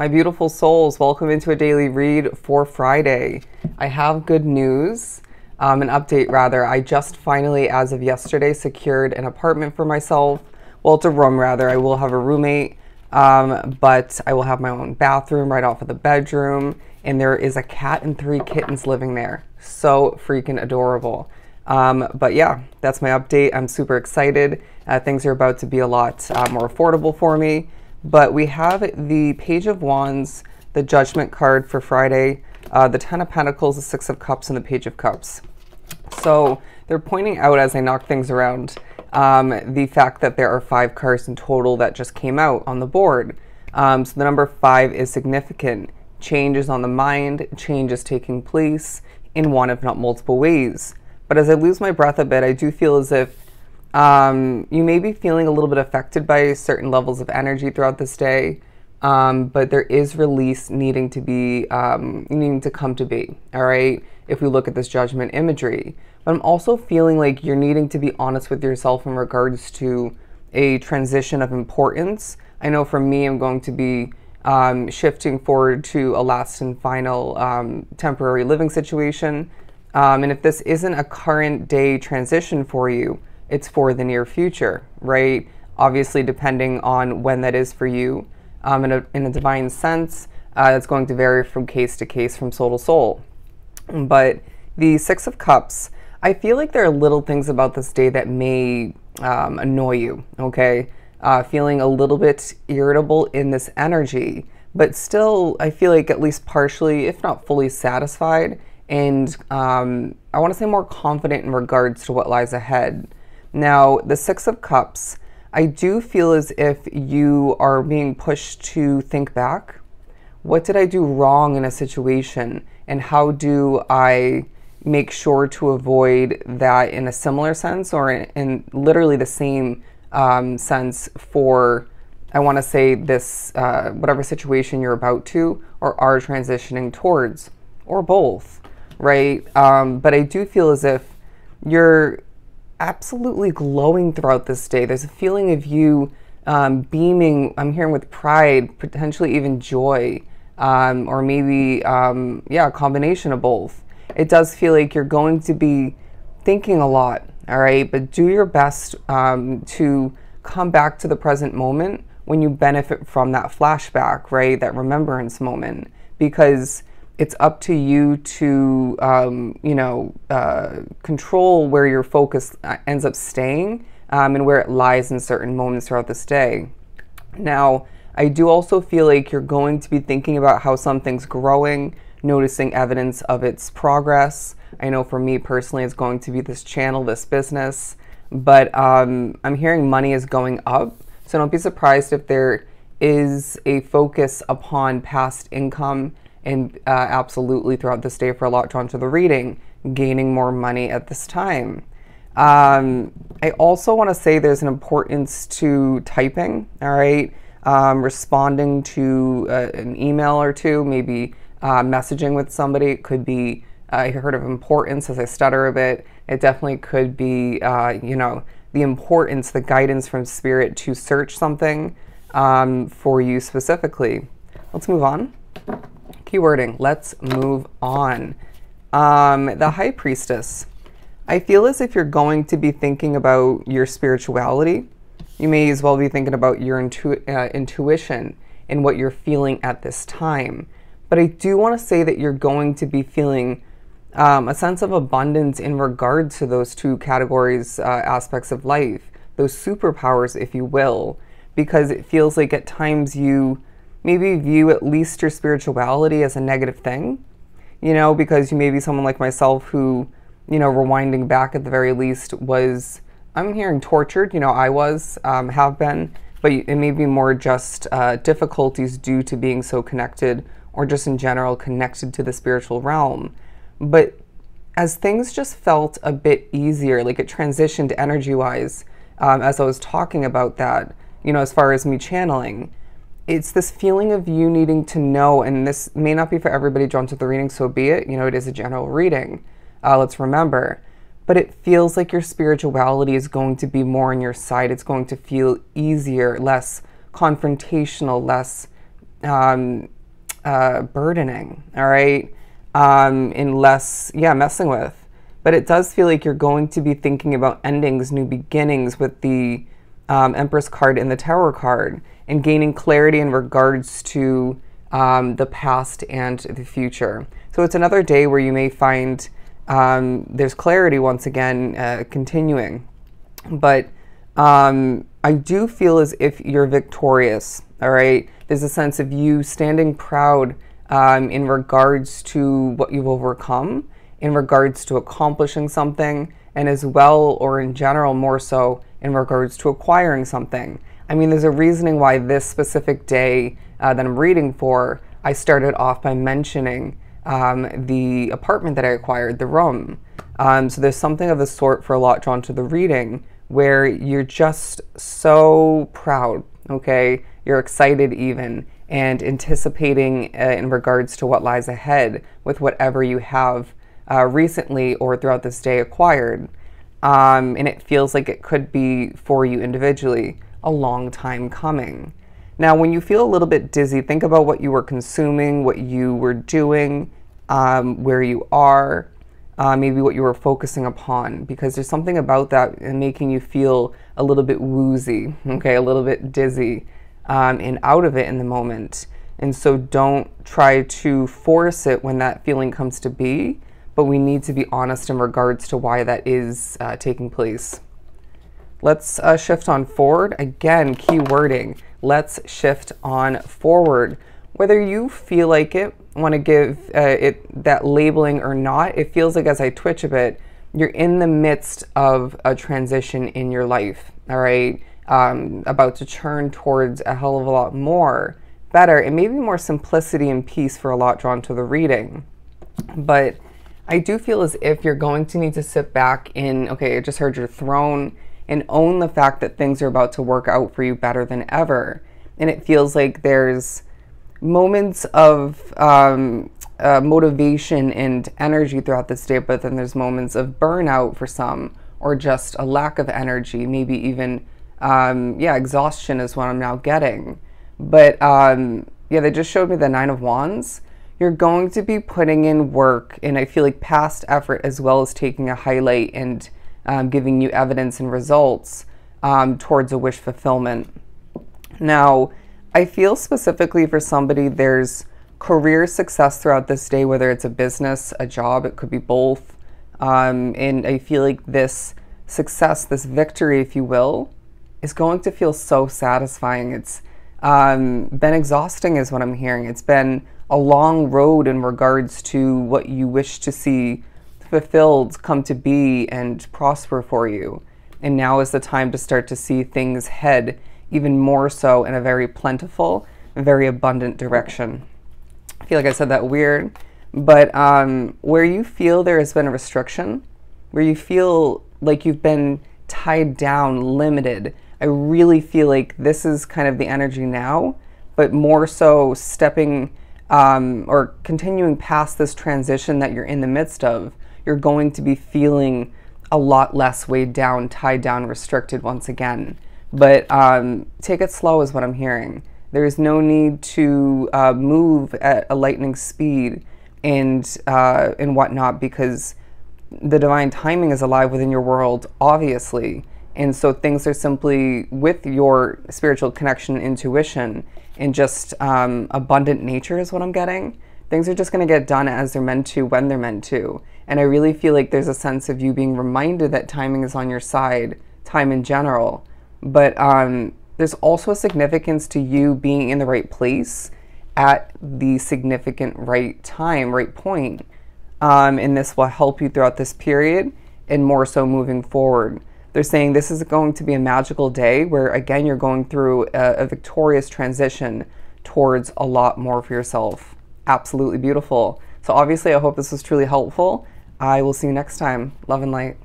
My beautiful souls, welcome into a daily read for Friday. I have good news, an update rather. I just finally, as of yesterday, secured an apartment for myself. Well, it's a room rather. I will have a roommate, but I will have my own bathroom right off of the bedroom. And there is a cat and 3 kittens living there. So freaking adorable. But yeah, that's my update. I'm super excited. Things are about to be a lot more affordable for me. But we have the Page of Wands, the Judgment card for Friday, the 10 of Pentacles, the 6 of Cups, and the Page of Cups. So they're pointing out as I knock things around the fact that there are 5 cards in total that just came out on the board. So the number 5 is significant. Change is on the mind, change is taking place in one if not multiple ways. But as I lose my breath a bit, I do feel as if you may be feeling a little bit affected by certain levels of energy throughout this day, but there is release needing to be, needing to come to be, all right, if we look at this Judgment imagery. But I'm also feeling like you're needing to be honest with yourself in regards to a transition of importance. I know for me, I'm going to be shifting forward to a last and final temporary living situation. And if this isn't a current day transition for you, it's for the near future, right? Obviously, depending on when that is for you. In a divine sense, it's going to vary from case to case, from soul to soul. But the 6 of Cups, I feel like there are little things about this day that may annoy you, okay? Feeling a little bit irritable in this energy, but still, I feel like at least partially, if not fully satisfied, and I want to say more confident in regards to what lies ahead. Now, the 6 of Cups, I do feel as if you are being pushed to think back. What did I do wrong in a situation? And how do I make sure to avoid that in a similar sense, or in literally the same sense for, I want to say, this, whatever situation you're about to or are transitioning towards, or both, right? But I do feel as if you're absolutely glowing throughout this day. There's a feeling of you beaming, I'm hearing, with pride, potentially even joy, or maybe, yeah, a combination of both. It does feel like you're going to be thinking a lot, all right? But do your best to come back to the present moment when you benefit from that flashback, right? That remembrance moment, because it's up to you to, you know, control where your focus ends up staying and where it lies in certain moments throughout this day. Now, I do also feel like you're going to be thinking about how something's growing, noticing evidence of its progress. I know for me personally, it's going to be this channel, this business, but I'm hearing money is going up. So don't be surprised if there is a focus upon past income, and absolutely throughout this day for a lot drawn to the reading, gaining more money at this time. I also want to say there's an importance to typing, all right? Responding to an email or two, maybe messaging with somebody. It could be, I heard of importance as I stutter a bit. It definitely could be, you know, the importance, the guidance from Spirit to search something for you specifically. Let's move on. Keywording, let's move on. The High Priestess. I feel as if you're going to be thinking about your spirituality. You may as well be thinking about your intuition and what you're feeling at this time. But I do want to say that you're going to be feeling a sense of abundance in regard to those 2 categories, aspects of life, those superpowers, if you will, because it feels like at times you maybe view at least your spirituality as a negative thing, you know, because you may be someone like myself who, you know, rewinding back at the very least was, I'm hearing tortured, you know, I was, have been, but it may be more just difficulties due to being so connected, or just in general connected to the spiritual realm. But as things just felt a bit easier, like it transitioned energy-wise, as I was talking about that, you know, as far as me channeling, it's this feeling of you needing to know, and this may not be for everybody drawn to the reading, so be it, you know, it is a general reading, let's remember, but it feels like your spirituality is going to be more on your side. It's going to feel easier, less confrontational, less burdening, all right, and less, yeah, messing with. But it does feel like you're going to be thinking about endings, new beginnings with the Empress card and the Tower card, and gaining clarity in regards to the past and the future. So it's another day where you may find there's clarity once again continuing. But I do feel as if you're victorious, all right? There's a sense of you standing proud in regards to what you've overcome, in regards to accomplishing something, and as well, or in general, more so, in regards to acquiring something. I mean, there's a reasoning why this specific day that I'm reading for, I started off by mentioning the apartment that I acquired, the room. So there's something of the sort for a lot drawn to the reading where you're just so proud, okay? You're excited even, and anticipating in regards to what lies ahead with whatever you have recently or throughout this day acquired. And it feels like it could be for you individually a long time coming. Now, when you feel a little bit dizzy, think about what you were consuming, what you were doing, where you are, maybe what you were focusing upon, because there's something about that making you feel a little bit woozy, okay, a little bit dizzy, and out of it in the moment. And so don't try to force it when that feeling comes to be, but we need to be honest in regards to why that is taking place. Let's shift on forward. Again, key wording. Let's shift on forward. Whether you feel like it, want to give it that labeling or not, it feels like as I twitch a bit, you're in the midst of a transition in your life, all right? About to turn towards a hell of a lot more, better, and maybe more simplicity and peace for a lot drawn to the reading. But I do feel as if you're going to need to sit back in, okay, I just heard your throne, and own the fact that things are about to work out for you better than ever. And it feels like there's moments of motivation and energy throughout this day, but then there's moments of burnout for some, or just a lack of energy, maybe even, yeah, exhaustion is what I'm now getting. But yeah, they just showed me the Nine of Wands. You're going to be putting in work, and I feel like past effort, as well as taking a highlight and giving you evidence and results towards a wish fulfillment. Now, I feel specifically for somebody, there's career success throughout this day, whether it's a business, a job, it could be both. And I feel like this success, this victory, if you will, is going to feel so satisfying. It's been exhausting is what I'm hearing. It's been a long road in regards to what you wish to see fulfilled, come to be, and prosper for you. And now is the time to start to see things head even more so in a very plentiful, very abundant direction. I feel like I said that weird, but where you feel there has been a restriction, where you feel like you've been tied down, limited, I really feel like this is kind of the energy now, but more so stepping or continuing past this transition that you're in the midst of. You're going to be feeling a lot less weighed down, tied down, restricted once again. But take it slow is what I'm hearing. There's no need to move at a lightning speed and whatnot, because the divine timing is alive within your world, obviously. And so things are simply with your spiritual connection and intuition and just abundant nature is what I'm getting. Things are just going to get done as they're meant to, when they're meant to. And I really feel like there's a sense of you being reminded that timing is on your side, time in general. But there's also a significance to you being in the right place at the significant right time, right point. And this will help you throughout this period and more so moving forward. They're saying this is going to be a magical day where, again, you're going through a victorious transition towards a lot more for yourself. Absolutely beautiful. So obviously, I hope this was truly helpful. I will see you next time. Love and light.